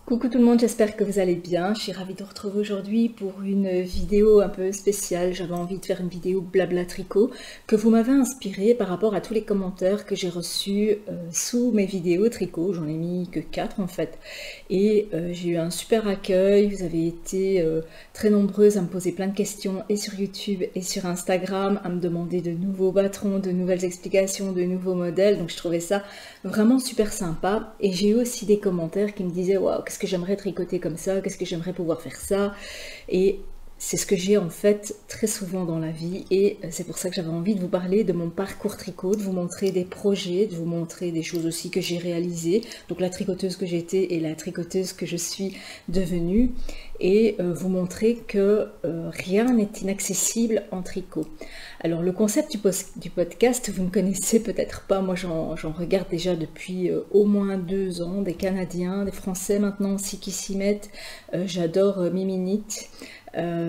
Coucou tout le monde, j'espère que vous allez bien. Je suis ravie de vous retrouver aujourd'hui pour une vidéo un peu spéciale. J'avais envie de faire une vidéo blabla tricot que vous m'avez inspiré par rapport à tous les commentaires que j'ai reçus sous mes vidéos tricot. J'en ai mis que 4 en fait. Et j'ai eu un super accueil. Vous avez été très nombreuses à me poser plein de questions et sur YouTube et sur Instagram, à me demander de nouveaux patrons, de nouvelles explications, de nouveaux modèles. Donc je trouvais ça vraiment super sympa. Et j'ai eu aussi des commentaires qui me disaient waouh, qu'est-ce que j'aimerais tricoter comme ça, qu'est-ce que j'aimerais pouvoir faire ça. Et c'est ce que j'ai en fait très souvent dans la vie et c'est pour ça que j'avais envie de vous parler de mon parcours tricot, de vous montrer des projets, de vous montrer des choses aussi que j'ai réalisées, donc la tricoteuse que j'étais et la tricoteuse que je suis devenue, et vous montrer que rien n'est inaccessible en tricot. Alors le concept du podcast, vous ne connaissez peut-être pas, moi j'en regarde déjà depuis au moins 2 ans, des Canadiens, des Français maintenant aussi qui s'y mettent. J'adore Mimi Knit,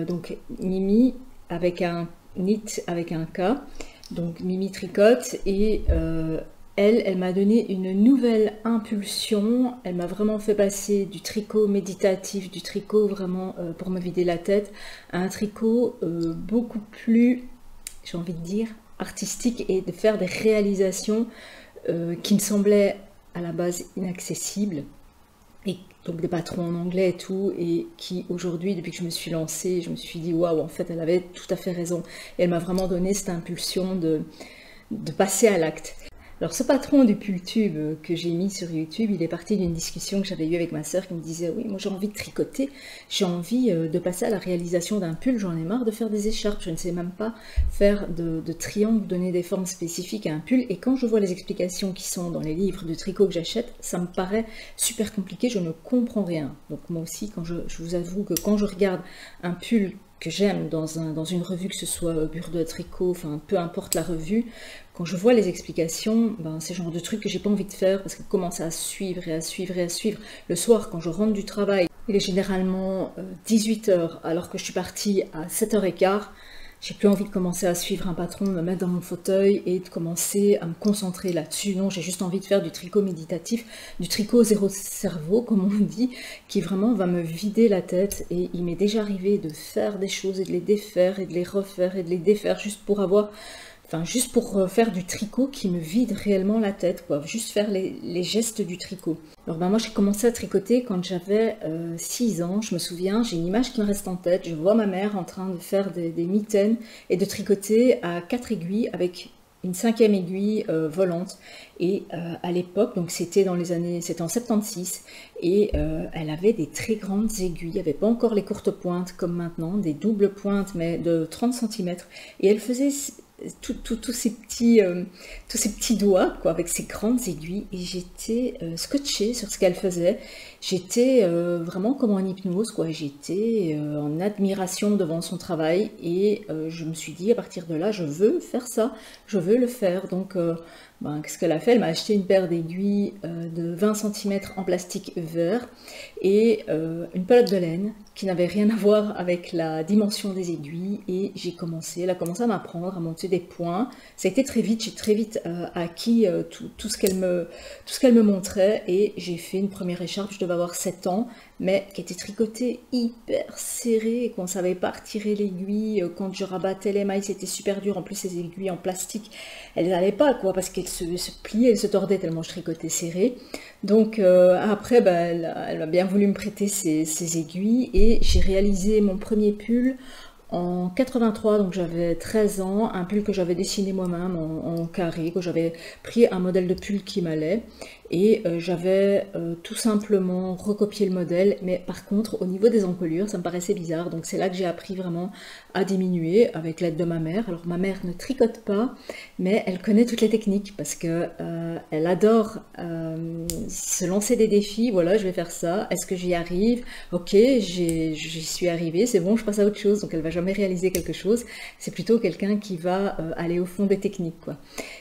donc Mimi avec un knit avec un K, donc Mimi tricote et elle m'a donné une nouvelle impulsion, elle m'a vraiment fait passer du tricot méditatif, du tricot vraiment pour me vider la tête, à un tricot beaucoup plus, j'ai envie de dire, artistique et de faire des réalisations qui me semblaient à la base inaccessibles. Et donc des patrons en anglais et tout, et qui aujourd'hui, depuis que je me suis lancée, je me suis dit waouh, en fait elle avait tout à fait raison. Et elle m'a vraiment donné cette impulsion de passer à l'acte. Alors ce patron du pull tube que j'ai mis sur YouTube, il est parti d'une discussion que j'avais eue avec ma sœur qui me disait oui, moi j'ai envie de tricoter, j'ai envie de passer à la réalisation d'un pull, j'en ai marre de faire des écharpes, je ne sais même pas faire de triangles, donner des formes spécifiques à un pull, et quand je vois les explications qui sont dans les livres de tricot que j'achète, ça me paraît super compliqué, je ne comprends rien. Donc moi aussi, quand je vous avoue que quand je regarde un pull que j'aime dans une revue, que ce soit Bureau de tricot, enfin peu importe la revue, quand je vois les explications, ben, c'est le genre de truc que j'ai pas envie de faire parce que commencer à suivre et à suivre et à suivre. Le soir, quand je rentre du travail, il est généralement 18h alors que je suis partie à 7h15, j'ai plus envie de commencer à suivre un patron, de me mettre dans mon fauteuil et de commencer à me concentrer là-dessus. Non, j'ai juste envie de faire du tricot méditatif, du tricot zéro cerveau, comme on dit, qui vraiment va me vider la tête. Et il m'est déjà arrivé de faire des choses et de les défaire et de les refaire et de les défaire juste pour avoir... Enfin, juste pour faire du tricot qui me vide réellement la tête, quoi. Juste faire les gestes du tricot. Alors ben moi j'ai commencé à tricoter quand j'avais 6 ans, je me souviens, j'ai une image qui me reste en tête, je vois ma mère en train de faire des mitaines et de tricoter à 4 aiguilles avec une 5e aiguille volante. Et à l'époque, donc c'était dans les années, c'était en 76, et elle avait des très grandes aiguilles, il n'y avait pas encore les courtes pointes comme maintenant, des doubles pointes mais de 30 cm, et elle faisait tous ces petits doigts quoi, avec ces grandes aiguilles, et j'étais scotchée sur ce qu'elle faisait. J'étais vraiment comme en hypnose, quoi. J'étais en admiration devant son travail, et je me suis dit à partir de là, je veux faire ça, je veux le faire. Donc ben, qu'est-ce qu'elle a fait? Elle m'a acheté une paire d'aiguilles de 20 cm en plastique vert et une pelote de laine qui n'avait rien à voir avec la dimension des aiguilles, et elle a commencé à m'apprendre à monter des points. Ça a été très vite, j'ai très vite acquis tout ce qu'elle me montrait, et j'ai fait une première écharpe, je devais avoir 7 ans, mais qui était tricotée hyper serrée, et qu'on ne savait pas retirer l'aiguille. Quand je rabattais les mailles, c'était super dur. En plus, ces aiguilles en plastique, elles n'allaient pas, quoi, parce qu'elles se pliaient, elles se tordaient tellement je tricotais serré. Donc après, bah, elle a bien voulu me prêter ses aiguilles, et j'ai réalisé mon premier pull en 83, donc j'avais 13 ans, un pull que j'avais dessiné moi-même en carré, que j'avais pris un modèle de pull qui m'allait, et j'avais tout simplement recopié le modèle, mais par contre au niveau des encolures ça me paraissait bizarre, donc c'est là que j'ai appris vraiment à diminuer avec l'aide de ma mère. Alors ma mère ne tricote pas, mais elle connaît toutes les techniques parce que elle adore se lancer des défis. Voilà, je vais faire ça, est-ce que j'y arrive? Ok, j'y suis arrivée, c'est bon, je passe à autre chose. Donc elle va jamais réaliser quelque chose, c'est plutôt quelqu'un qui va aller au fond des techniques, quoi.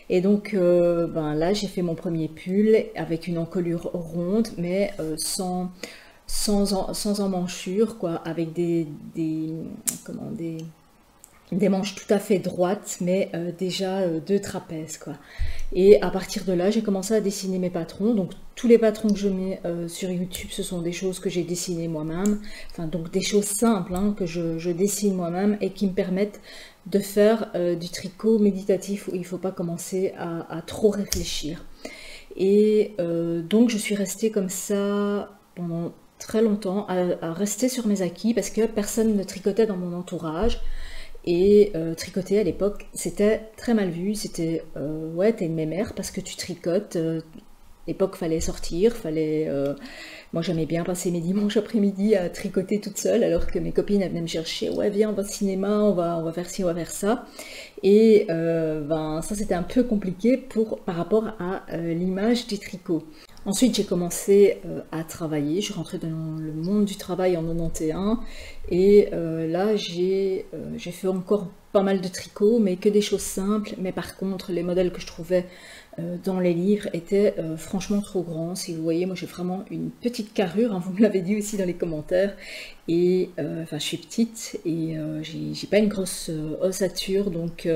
Et donc ben là j'ai fait mon premier pull avec une encolure ronde, mais sans emmanchure, quoi, avec comment, des manches tout à fait droites, mais déjà deux trapèzes, quoi. Et à partir de là, j'ai commencé à dessiner mes patrons. Donc tous les patrons que je mets sur YouTube, ce sont des choses que j'ai dessinées moi-même. Enfin, donc des choses simples hein, que je dessine moi-même et qui me permettent de faire du tricot méditatif où il ne faut pas commencer à trop réfléchir. Et donc je suis restée comme ça pendant très longtemps à rester sur mes acquis parce que personne ne tricotait dans mon entourage. Et tricoter à l'époque, c'était très mal vu. C'était ouais, t'es une mémère parce que tu tricotes. L'époque, fallait sortir, fallait. Moi, j'aimais bien passer mes dimanches après-midi à tricoter toute seule, alors que mes copines elles venaient me chercher. Ouais, viens, on va au cinéma, on va faire ci, on va faire ça. Et ben, ça, c'était un peu compliqué par rapport à l'image du tricot. Ensuite, j'ai commencé à travailler. Je suis rentrée dans le monde du travail en 91 et là, j'ai fait encore pas mal de tricots, mais que des choses simples. Mais par contre, les modèles que je trouvais dans les livres étaient franchement trop grands. Si vous voyez, moi j'ai vraiment une petite carrure, hein, vous me l'avez dit aussi dans les commentaires. Et enfin, je suis petite et j'ai pas une grosse ossature, donc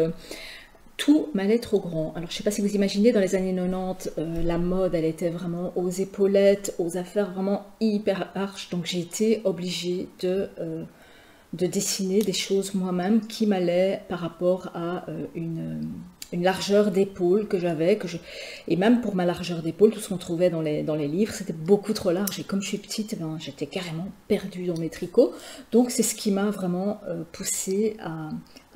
tout m'allait trop grand. Alors je sais pas si vous imaginez, dans les années 90, la mode, elle était vraiment aux épaulettes, aux affaires vraiment hyper arches. Donc j'ai été obligée de dessiner des choses moi-même qui m'allaient par rapport à une largeur d'épaule que j'avais, et même pour ma largeur d'épaule, tout ce qu'on trouvait dans les livres, c'était beaucoup trop large, et comme je suis petite, ben, j'étais carrément perdue dans mes tricots, donc c'est ce qui m'a vraiment poussée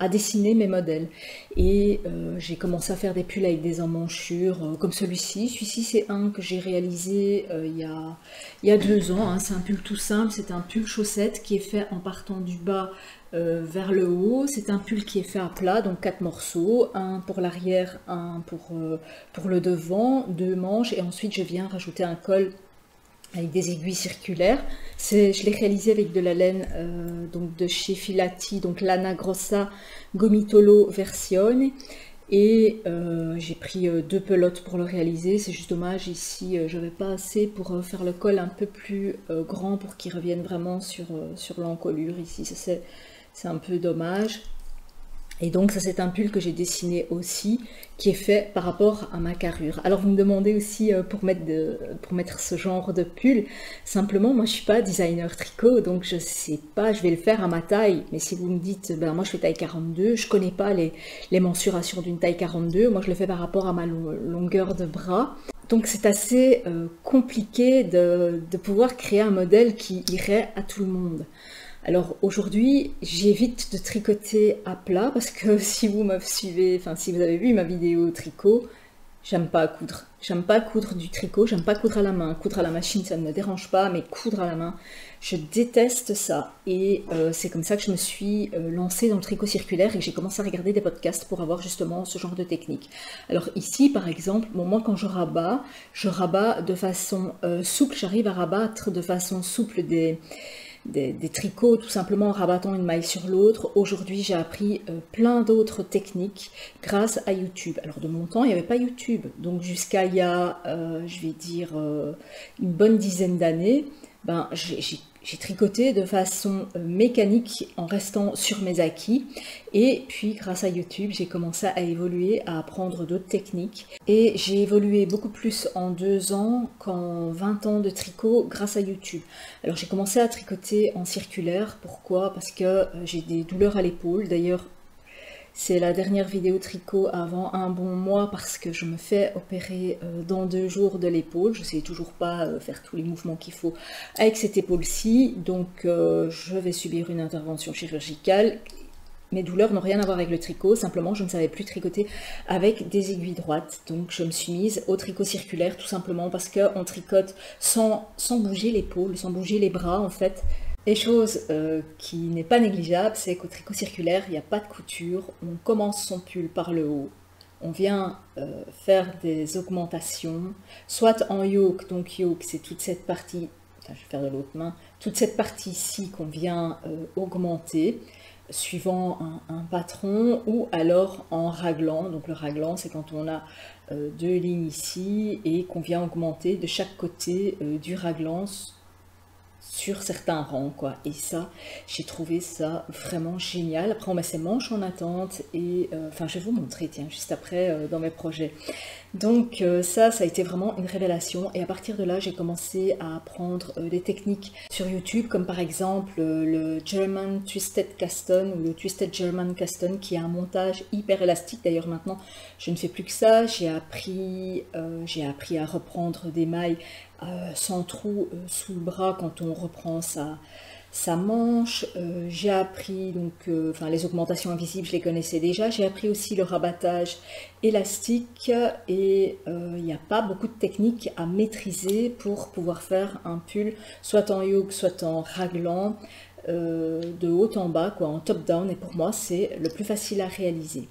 à dessiner mes modèles. Et j'ai commencé à faire des pulls avec des emmanchures, comme celui-ci. Celui-ci, c'est un que j'ai réalisé il y a 2 ans, hein. C'est un pull tout simple, c'est un pull chaussette qui est fait en partant du bas vers le haut. C'est un pull qui est fait à plat, donc 4 morceaux, un pour l'arrière, un pour le devant, 2 manches, et ensuite je viens rajouter un col avec des aiguilles circulaires. Je l'ai réalisé avec de la laine donc de chez Filati, donc Lana Grossa Gomitolo Versione. Et j'ai pris 2 pelotes pour le réaliser. C'est juste dommage, ici j'avais pas assez pour faire le col un peu plus grand pour qu'il revienne vraiment sur l'encolure. Ici c'est un peu dommage. Et donc ça c'est un pull que j'ai dessiné aussi, qui est fait par rapport à ma carrure. Alors vous me demandez aussi pour mettre ce genre de pull, simplement moi je suis pas designer tricot, donc je sais pas, je vais le faire à ma taille. Mais si vous me dites, ben moi je fais taille 42, je connais pas les mensurations d'une taille 42, moi je le fais par rapport à ma longueur de bras. Donc c'est assez compliqué de pouvoir créer un modèle qui irait à tout le monde. Alors aujourd'hui, j'évite de tricoter à plat parce que si vous me suivez, enfin si vous avez vu ma vidéo tricot, j'aime pas coudre. J'aime pas coudre du tricot, j'aime pas coudre à la main. Coudre à la machine, ça ne me dérange pas, mais coudre à la main, je déteste ça. Et c'est comme ça que je me suis lancée dans le tricot circulaire et que j'ai commencé à regarder des podcasts pour avoir justement ce genre de technique. Alors ici, par exemple, bon, moi quand je rabats de façon souple, j'arrive à rabattre de façon souple des tricots tout simplement en rabattant une maille sur l'autre. Aujourd'hui j'ai appris plein d'autres techniques grâce à YouTube. Alors de mon temps il n'y avait pas YouTube, donc jusqu'à il y a je vais dire une bonne dizaine d'années, ben, j'ai tricoté de façon mécanique en restant sur mes acquis, et puis grâce à YouTube j'ai commencé à évoluer, à apprendre d'autres techniques, et j'ai évolué beaucoup plus en 2 ans qu'en 20 ans de tricot grâce à YouTube. Alors j'ai commencé à tricoter en circulaire, pourquoi? Parce que j'ai des douleurs à l'épaule, d'ailleurs c'est la dernière vidéo tricot avant un bon mois parce que je me fais opérer dans 2 jours de l'épaule. Je ne sais toujours pas faire tous les mouvements qu'il faut avec cette épaule-ci. Donc je vais subir une intervention chirurgicale. Mes douleurs n'ont rien à voir avec le tricot, simplement je ne savais plus tricoter avec des aiguilles droites. Donc je me suis mise au tricot circulaire tout simplement parce qu'on tricote sans bouger l'épaule, sans bouger les bras en fait. Et chose qui n'est pas négligeable, c'est qu'au tricot circulaire, il n'y a pas de couture, on commence son pull par le haut, on vient faire des augmentations, soit en yoke, donc yoke c'est toute cette partie, enfin je vais faire de l'autre main, toute cette partie-ci qu'on vient augmenter, suivant un patron, ou alors en raglan. Donc le raglan c'est quand on a 2 lignes ici et qu'on vient augmenter de chaque côté du raglan sur certains rangs, quoi. Et ça, j'ai trouvé ça vraiment génial. Après, on met ses manches en attente et enfin, je vais vous montrer, tiens, juste après dans mes projets. Donc ça a été vraiment une révélation. Et à partir de là, j'ai commencé à apprendre des techniques sur YouTube, comme par exemple le German Twisted Caston ou le Twisted German Caston, qui est un montage hyper élastique. D'ailleurs, maintenant, je ne fais plus que ça. J'ai appris à reprendre des mailles sans trou sous le bras quand on reprend sa manche. J'ai appris donc enfin les augmentations invisibles, je les connaissais déjà. J'ai appris aussi le rabattage élastique et il n'y a pas beaucoup de techniques à maîtriser pour pouvoir faire un pull soit en yoke soit en raglan de haut en bas, quoi, en top down, et pour moi c'est le plus facile à réaliser.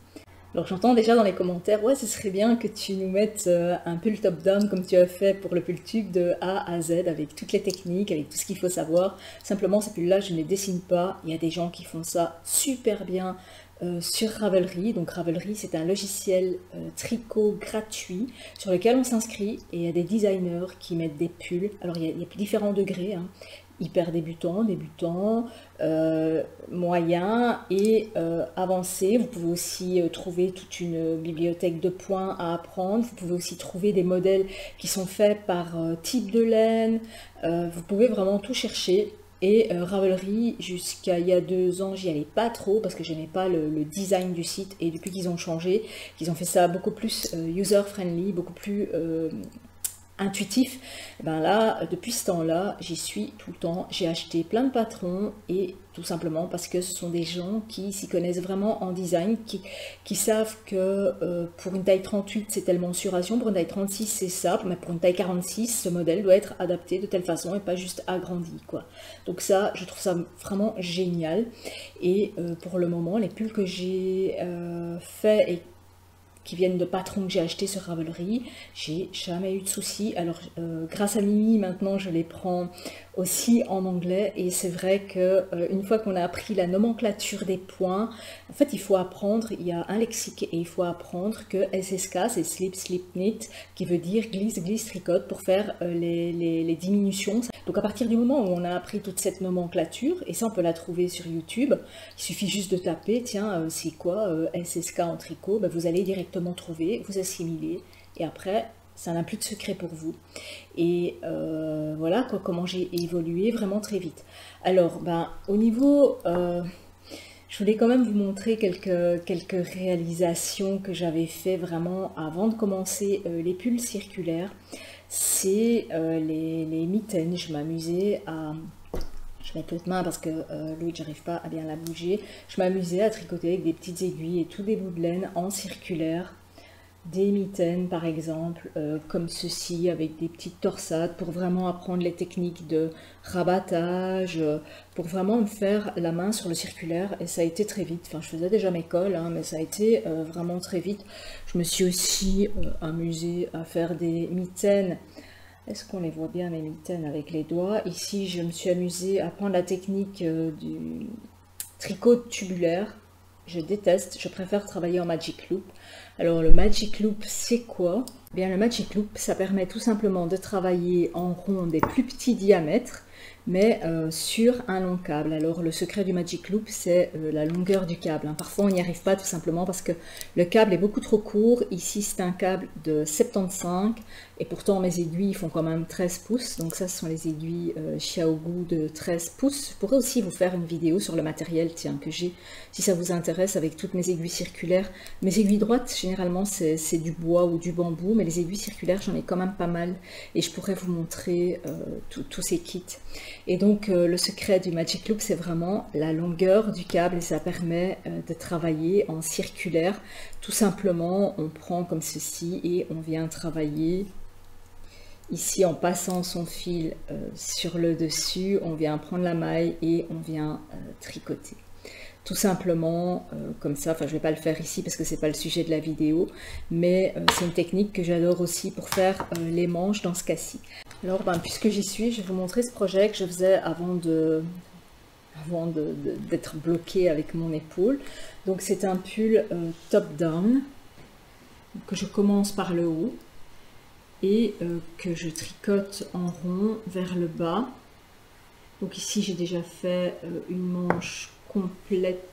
Alors j'entends déjà dans les commentaires, ouais, ce serait bien que tu nous mettes un pull top-down comme tu as fait pour le pull tube de A à Z, avec toutes les techniques, avec tout ce qu'il faut savoir. Simplement, ces pulls-là, je ne les dessine pas. Il y a des gens qui font ça super bien sur Ravelry. Donc Ravelry, c'est un logiciel tricot gratuit sur lequel on s'inscrit et il y a des designers qui mettent des pulls. Alors il y a différents degrés, hein. Hyper débutant, moyen et avancé. Vous pouvez aussi trouver toute une bibliothèque de points à apprendre. Vous pouvez aussi trouver des modèles qui sont faits par type de laine. Vous pouvez vraiment tout chercher. Et Ravelry, jusqu'à il y a 2 ans, j'y allais pas trop parce que j'aimais pas le design du site. Et depuis qu'ils ont changé, qu'ils ont fait ça beaucoup plus user-friendly, beaucoup plus intuitif, ben là, depuis ce temps-là, j'y suis tout le temps. J'ai acheté plein de patrons et tout simplement parce que ce sont des gens qui s'y connaissent vraiment en design, qui savent que pour une taille 38, c'est telle mensuration, pour une taille 36, c'est ça, mais pour une taille 46, ce modèle doit être adapté de telle façon et pas juste agrandi, quoi. Donc ça, je trouve ça vraiment génial. Et pour le moment, les pulls que j'ai fait et qui viennent de patrons que j'ai achetés sur Ravelry, j'ai jamais eu de soucis. Alors grâce à Mimi, maintenant je les prends aussi en anglais et c'est vrai que une fois qu'on a appris la nomenclature des points, en fait il faut apprendre, il y a un lexique et il faut apprendre que SSK c'est slip, slip, knit, qui veut dire glisse, glisse, tricote pour faire les diminutions. Donc à partir du moment où on a appris toute cette nomenclature, et ça on peut la trouver sur YouTube, il suffit juste de taper, tiens, c'est quoi SSK en tricot, ben, vous allez directement trouver, vous assimilez, et après, ça n'a plus de secret pour vous. Et voilà quoi, comment j'ai évolué vraiment très vite. Alors, ben, au niveau... je voulais quand même vous montrer quelques réalisations que j'avais fait vraiment avant de commencer les pulls circulaires. C'est les mitaines. Je m'amusais à... Je mets toute main parce que l'autre, j'arrive pas à bien la bouger. Je m'amusais à tricoter avec des petites aiguilles et tous des bouts de laine en circulaire. Des mitaines par exemple, comme ceci, avec des petites torsades pour vraiment apprendre les techniques de rabattage, pour vraiment me faire la main sur le circulaire. Et ça a été très vite. Enfin, je faisais déjà mes cols, hein, mais ça a été vraiment très vite. Je me suis aussi amusée à faire des mitaines. Est-ce qu'on les voit bien, mes mitaines, avec les doigts? Ici, je me suis amusée à prendre la technique du tricot tubulaire. Je déteste, je préfère travailler en Magic Loop. Alors le Magic Loop, c'est quoi? Bien, le Magic Loop, ça permet tout simplement de travailler en rond des plus petits diamètres, mais sur un long câble. Alors le secret du Magic Loop, c'est la longueur du câble, hein. Parfois on n'y arrive pas tout simplement parce que le câble est beaucoup trop court. Ici c'est un câble de 75 et pourtant mes aiguilles font quand même 13 pouces. Donc ça ce sont les aiguilles Xiaogu de 13 pouces. Je pourrais aussi vous faire une vidéo sur le matériel, tiens, que j'ai, si ça vous intéresse, avec toutes mes aiguilles circulaires. Mes aiguilles droites généralement c'est du bois ou du bambou, mais les aiguilles circulaires j'en ai quand même pas mal et je pourrais vous montrer tous ces kits. Et donc le secret du Magic Loop, c'est vraiment la longueur du câble et ça permet de travailler en circulaire. Tout simplement, on prend comme ceci et on vient travailler ici en passant son fil sur le dessus. On vient prendre la maille et on vient tricoter. Tout simplement comme ça. Enfin, je ne vais pas le faire ici parce que c'est pas le sujet de la vidéo, mais c'est une technique que j'adore aussi pour faire les manches dans ce cas-ci. Alors, ben, puisque j'y suis, je vais vous montrer ce projet que je faisais avant d'être bloquée avec mon épaule. Donc, c'est un pull top-down que je commence par le haut et que je tricote en rond vers le bas. Donc ici j'ai déjà fait une manche complète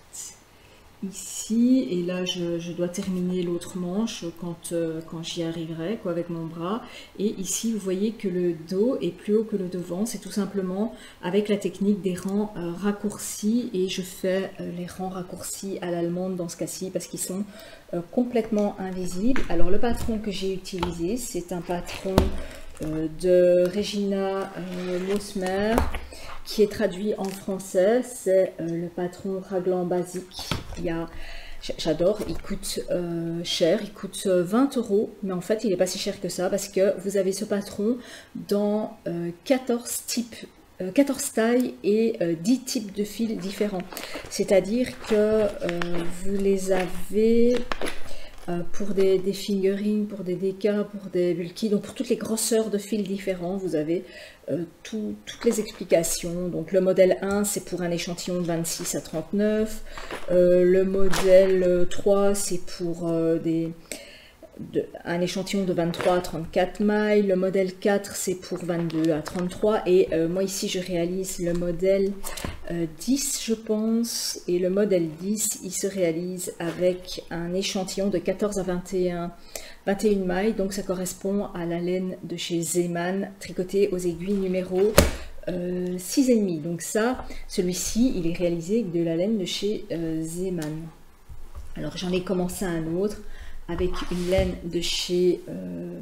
ici, et là je dois terminer l'autre manche quand j'y arriverai quoi, avec mon bras. Et ici vous voyez que le dos est plus haut que le devant, c'est tout simplement avec la technique des rangs raccourcis, et je fais les rangs raccourcis à l'allemande dans ce cas-ci parce qu'ils sont complètement invisibles. Alors le patron que j'ai utilisé, c'est un patron de Regina Mosmer, qui est traduit en français, c'est le patron raglan basique. J'adore, il coûte cher, il coûte 20 €, mais en fait il n'est pas si cher que ça parce que vous avez ce patron dans 14 tailles et 10 types de fils différents. C'est-à-dire que vous les avez pour des figurines, pour des décas, pour des bulky, donc pour toutes les grosseurs de fils différents, vous avez toutes les explications. Donc le modèle 1, c'est pour un échantillon de 26 à 39, le modèle 3, c'est pour un échantillon de 23 à 34 mailles, le modèle 4 c'est pour 22 à 33, et moi ici je réalise le modèle 10 je pense, et le modèle 10 il se réalise avec un échantillon de 14 à 21 mailles, donc ça correspond à la laine de chez Zeeman, tricotée aux aiguilles numéro 6,5. Donc ça, celui-ci il est réalisé avec de la laine de chez Zeeman. Alors j'en ai commencé un autre avec une laine de chez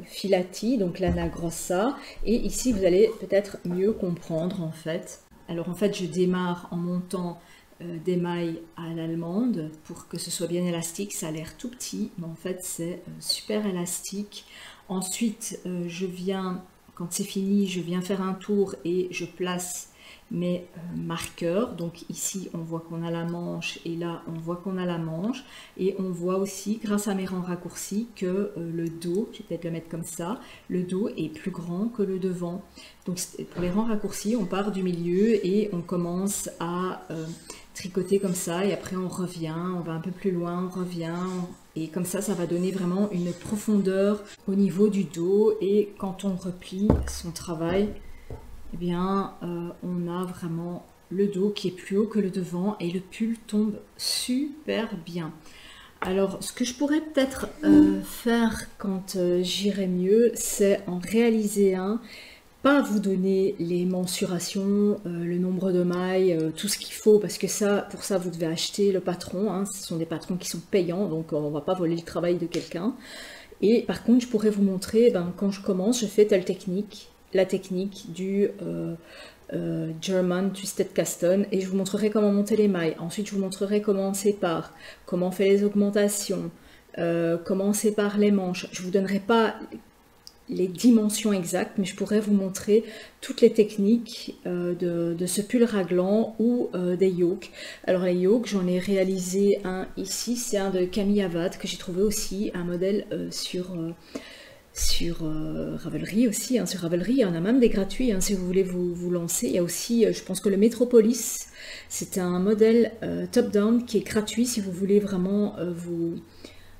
Filati, donc Lana Grossa, et ici vous allez peut-être mieux comprendre en fait. Alors en fait je démarre en montant des mailles à l'allemande pour que ce soit bien élastique. Ça a l'air tout petit, mais en fait c'est super élastique. Ensuite je viens, quand c'est fini, je viens faire un tour et je place mes marqueurs. Donc ici on voit qu'on a la manche, et là on voit qu'on a la manche, et on voit aussi grâce à mes rangs raccourcis que le dos, je vais peut-être le mettre comme ça, le dos est plus grand que le devant. Donc pour les rangs raccourcis on part du milieu et on commence à tricoter comme ça, et après on revient, on va un peu plus loin, on revient, et comme ça va donner vraiment une profondeur au niveau du dos. Et quand on replie son travail, eh bien, on a vraiment le dos qui est plus haut que le devant, et le pull tombe super bien. Alors, ce que je pourrais peut-être faire quand j'irai mieux, c'est en réaliser un, pas vous donner les mensurations, le nombre de mailles, tout ce qu'il faut, parce que ça, pour ça, vous devez acheter le patron, hein. Ce sont des patrons qui sont payants, donc on ne va pas voler le travail de quelqu'un. Et par contre, je pourrais vous montrer, quand je commence, je fais telle technique, la technique du German Twisted Caston, et je vous montrerai comment monter les mailles. Ensuite je vous montrerai comment on sépare, comment on fait les augmentations, comment on sépare les manches. Je ne vous donnerai pas les dimensions exactes, mais je pourrais vous montrer toutes les techniques de ce pull raglan ou des yokes. Alors les yokes, j'en ai réalisé un ici, c'est un de Camille Avad que j'ai trouvé aussi, un modèle sur Ravelry aussi, hein. Sur Ravelry, il y en a même des gratuits, hein, si vous voulez vous lancer. Il y a aussi, je pense que le Metropolis, c'est un modèle top-down qui est gratuit si vous voulez vraiment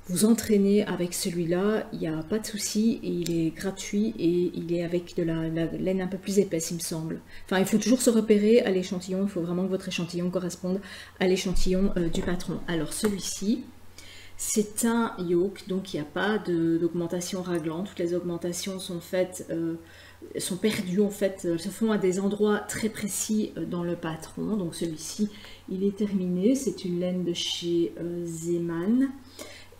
vous entraîner avec celui-là. Il n'y a pas de souci, il est gratuit et il est avec de la laine un peu plus épaisse, il me semble. Enfin, il faut toujours se repérer à l'échantillon, il faut vraiment que votre échantillon corresponde à l'échantillon du patron. Alors celui-ci, c'est un yoke, donc il n'y a pas d'augmentation raglan. Toutes les augmentations sont faites, sont perdues en fait, se font à des endroits très précis dans le patron. Donc celui-ci, il est terminé. C'est une laine de chez Zeeman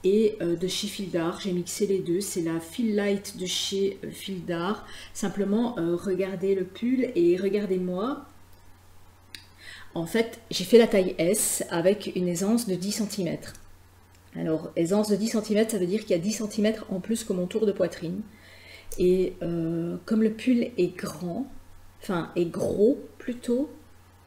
et de chez Fildar. J'ai mixé les deux. C'est la Feel Light de chez Fildar. Simplement, regardez le pull et regardez-moi. En fait, j'ai fait la taille S avec une aisance de 10 cm. Alors, aisance de 10 cm, ça veut dire qu'il y a 10 cm en plus que mon tour de poitrine. Et comme le pull est grand, enfin est gros plutôt,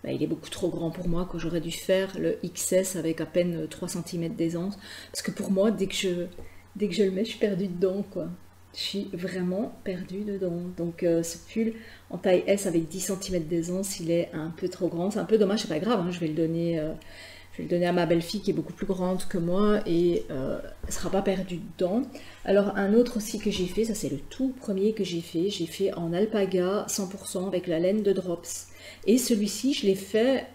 il est beaucoup trop grand pour moi, que j'aurais dû faire le XS avec à peine 3 cm d'aisance. Parce que pour moi, dès que je le mets, je suis perdue dedans, quoi. Je suis vraiment perdue dedans. Donc ce pull en taille S avec 10 cm d'aisance, il est un peu trop grand. C'est un peu dommage, c'est pas grave, hein, je vais Je vais le donner à ma belle-fille qui est beaucoup plus grande que moi et elle ne sera pas perdue dedans. Alors un autre aussi que j'ai fait, ça c'est le tout premier que j'ai fait en alpaga 100% avec la laine de Drops. Et celui-ci, je l'ai fait,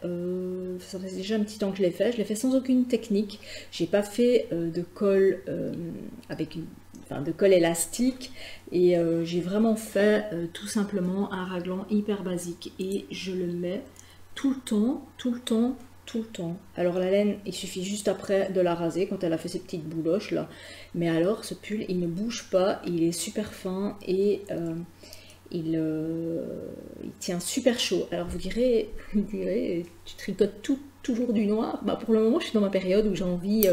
ça fait déjà un petit temps que je l'ai fait sans aucune technique. J'ai pas fait de colle de colle élastique et j'ai vraiment fait tout simplement un raglan hyper basique et je le mets tout le temps, tout le temps, tout le temps. Alors la laine, il suffit juste après de la raser quand elle a fait ses petites bouloches là. Mais alors ce pull, il ne bouge pas, il est super fin et il tient super chaud. Alors vous direz, tu tricotes toujours du noir. Bah, pour le moment, je suis dans ma période où j'ai envie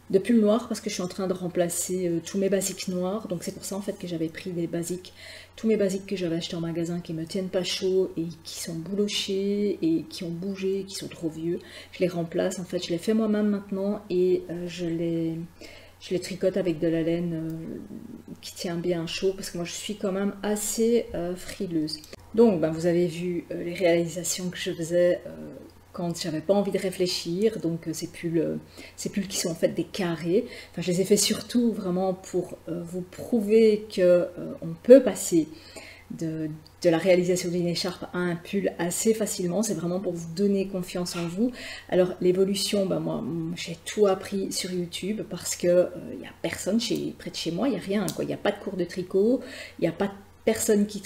de pull noir parce que je suis en train de remplacer tous mes basiques noirs. Donc c'est pour ça en fait que j'avais pris des basiques, tous mes basiques que j'avais achetés en magasin qui me tiennent pas chaud et qui sont boulochés et qui ont bougé, qui sont trop vieux. Je les remplace, en fait je les fais moi-même maintenant et je les tricote avec de la laine qui tient bien chaud parce que moi je suis quand même assez frileuse. Donc ben, vous avez vu les réalisations que je faisais quand j'avais pas envie de réfléchir, donc ces pulls qui sont en fait des carrés. Enfin, je les ai fait surtout vraiment pour vous prouver que on peut passer de la réalisation d'une écharpe à un pull assez facilement. C'est vraiment pour vous donner confiance en vous. Alors l'évolution, ben moi j'ai tout appris sur YouTube parce que il n'y a personne près de chez moi, il n'y a rien, quoi. Il n'y a pas de cours de tricot, il n'y a pas de personne qui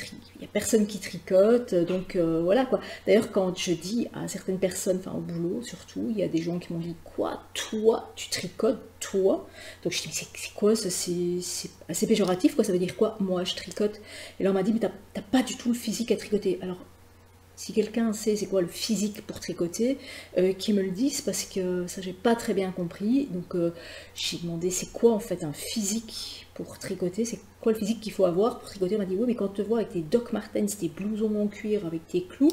tricote, donc voilà quoi. D'ailleurs quand je dis à certaines personnes, enfin au boulot surtout, il y a des gens qui m'ont dit quoi, toi tu tricotes, toi? Donc je dis mais c'est quoi ça, c'est assez péjoratif quoi, ça veut dire quoi, moi je tricote? Et là on m'a dit mais t'as pas du tout le physique à tricoter. Alors si quelqu'un sait c'est quoi le physique pour tricoter, qui me le dise parce que ça j'ai pas très bien compris. Donc j'ai demandé c'est quoi en fait un physique pour tricoter, c'est quoi le physique qu'il faut avoir pour tricoter. On m'a dit oui mais quand on te voit avec tes Doc Martens, tes blousons en cuir, avec tes clous,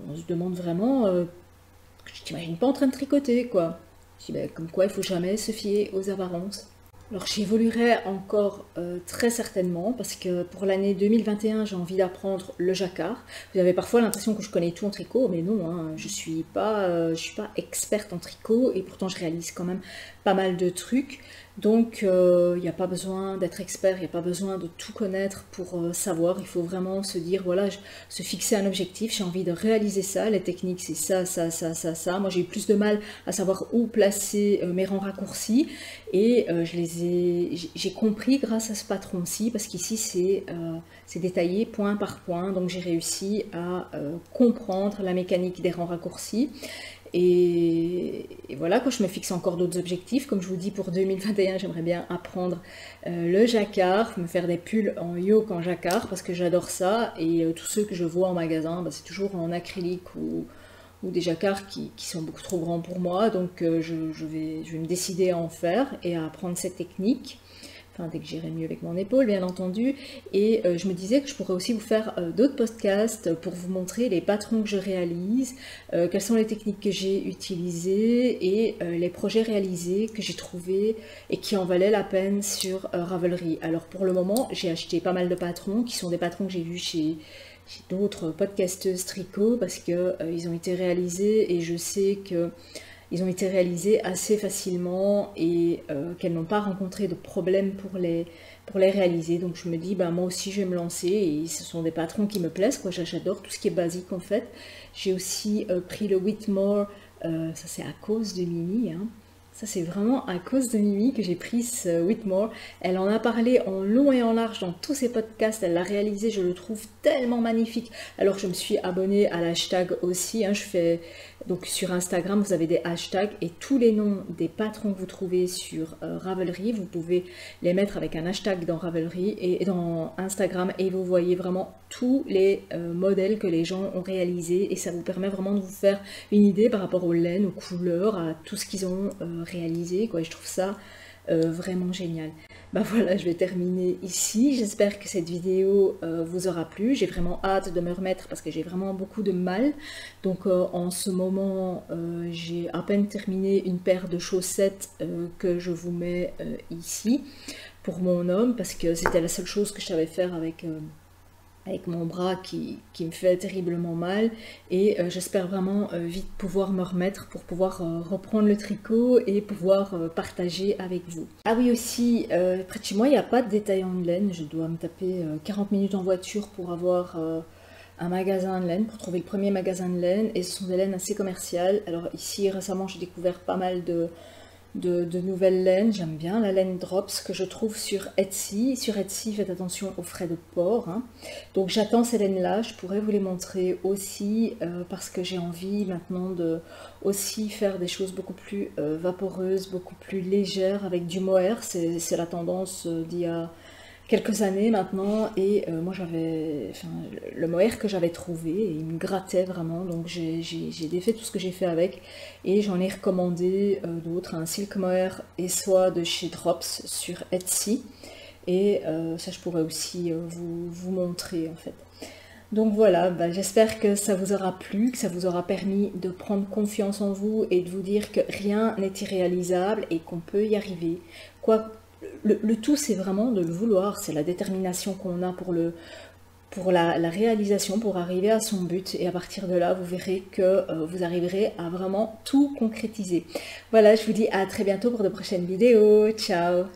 on se demande vraiment, je t'imagine pas en train de tricoter quoi. Je dis, ben, comme quoi il faut jamais se fier aux apparences. Alors j'évoluerai encore très certainement parce que pour l'année 2021 j'ai envie d'apprendre le jacquard. Vous avez parfois l'impression que je connais tout en tricot, mais non, hein, je suis pas experte en tricot et pourtant je réalise quand même pas mal de trucs. Donc il n'y a pas besoin d'être expert, il n'y a pas besoin de tout connaître pour savoir. Il faut vraiment se dire voilà, se fixer un objectif. J'ai envie de réaliser ça. Les techniques c'est ça, ça, ça, ça, ça. Moi j'ai eu plus de mal à savoir où placer mes rangs raccourcis et j'ai compris grâce à ce patron-ci parce qu'ici c'est détaillé point par point. Donc j'ai réussi à comprendre la mécanique des rangs raccourcis. Et voilà, quand je me fixe encore d'autres objectifs, comme je vous dis pour 2021, j'aimerais bien apprendre le jacquard, me faire des pulls en yoke en jacquard parce que j'adore ça. Et tous ceux que je vois en magasin, bah, c'est toujours en acrylique ou des jacquards qui sont beaucoup trop grands pour moi. Donc je vais me décider à en faire et à apprendre cette technique. Enfin, dès que j'irai mieux avec mon épaule, bien entendu. Et je me disais que je pourrais aussi vous faire d'autres podcasts pour vous montrer les patrons que je réalise, quelles sont les techniques que j'ai utilisées et les projets réalisés que j'ai trouvés et qui en valaient la peine sur Ravelry. Alors pour le moment, j'ai acheté pas mal de patrons qui sont des patrons que j'ai vus chez d'autres podcasteuses tricot parce que ils ont été réalisés et je sais que ils ont été réalisés assez facilement et qu'elles n'ont pas rencontré de problème pour les réaliser. Donc je me dis, bah, moi aussi je vais me lancer et ce sont des patrons qui me plaisent, quoi. J'adore tout ce qui est basique en fait. J'ai aussi pris le Whitmore, ça c'est à cause de Mimi, hein. Ça c'est vraiment à cause de Mimi que j'ai pris ce Whitmore. Elle en a parlé en long et en large dans tous ses podcasts, elle l'a réalisé, je le trouve tellement magnifique. Alors je me suis abonnée à l'hashtag aussi, hein. Donc sur Instagram vous avez des hashtags et tous les noms des patrons que vous trouvez sur Ravelry, vous pouvez les mettre avec un hashtag dans Ravelry et dans Instagram et vous voyez vraiment tous les modèles que les gens ont réalisés et ça vous permet vraiment de vous faire une idée par rapport aux laines, aux couleurs, à tout ce qu'ils ont réalisé, quoi. Et je trouve ça vraiment génial. Bah voilà, je vais terminer ici. J'espère que cette vidéo vous aura plu. J'ai vraiment hâte de me remettre parce que j'ai vraiment beaucoup de mal. Donc en ce moment, j'ai à peine terminé une paire de chaussettes que je vous mets ici pour mon homme parce que c'était la seule chose que je savais faire avec avec mon bras qui me fait terriblement mal, et j'espère vraiment vite pouvoir me remettre pour pouvoir reprendre le tricot et pouvoir partager avec vous. Ah oui aussi, près de chez moi il n'y a pas de détaillant de laine, je dois me taper 40 minutes en voiture pour avoir un magasin de laine, pour trouver le premier magasin de laine, et ce sont des laines assez commerciales. Alors ici récemment j'ai découvert pas mal de nouvelles laines. J'aime bien la laine Drops que je trouve sur Etsy. Sur Etsy, faites attention aux frais de port, hein. Donc j'attends ces laines-là, je pourrais vous les montrer aussi parce que j'ai envie maintenant de aussi faire des choses beaucoup plus vaporeuses, beaucoup plus légères avec du mohair. C'est la tendance d'il y a quelques années maintenant, et moi j'avais, enfin, le mohair que j'avais trouvé, il me grattait vraiment, donc j'ai défait tout ce que j'ai fait avec, et j'en ai recommandé d'autres, un silk mohair et soie de chez Drops sur Etsy, et ça je pourrais aussi vous montrer en fait. Donc voilà, bah, j'espère que ça vous aura plu, que ça vous aura permis de prendre confiance en vous et de vous dire que rien n'est irréalisable et qu'on peut y arriver. Le tout, c'est vraiment de le vouloir, c'est la détermination qu'on a pour la réalisation, pour arriver à son but. Et à partir de là, vous verrez que vous arriverez à vraiment tout concrétiser. Voilà, je vous dis à très bientôt pour de prochaines vidéos. Ciao!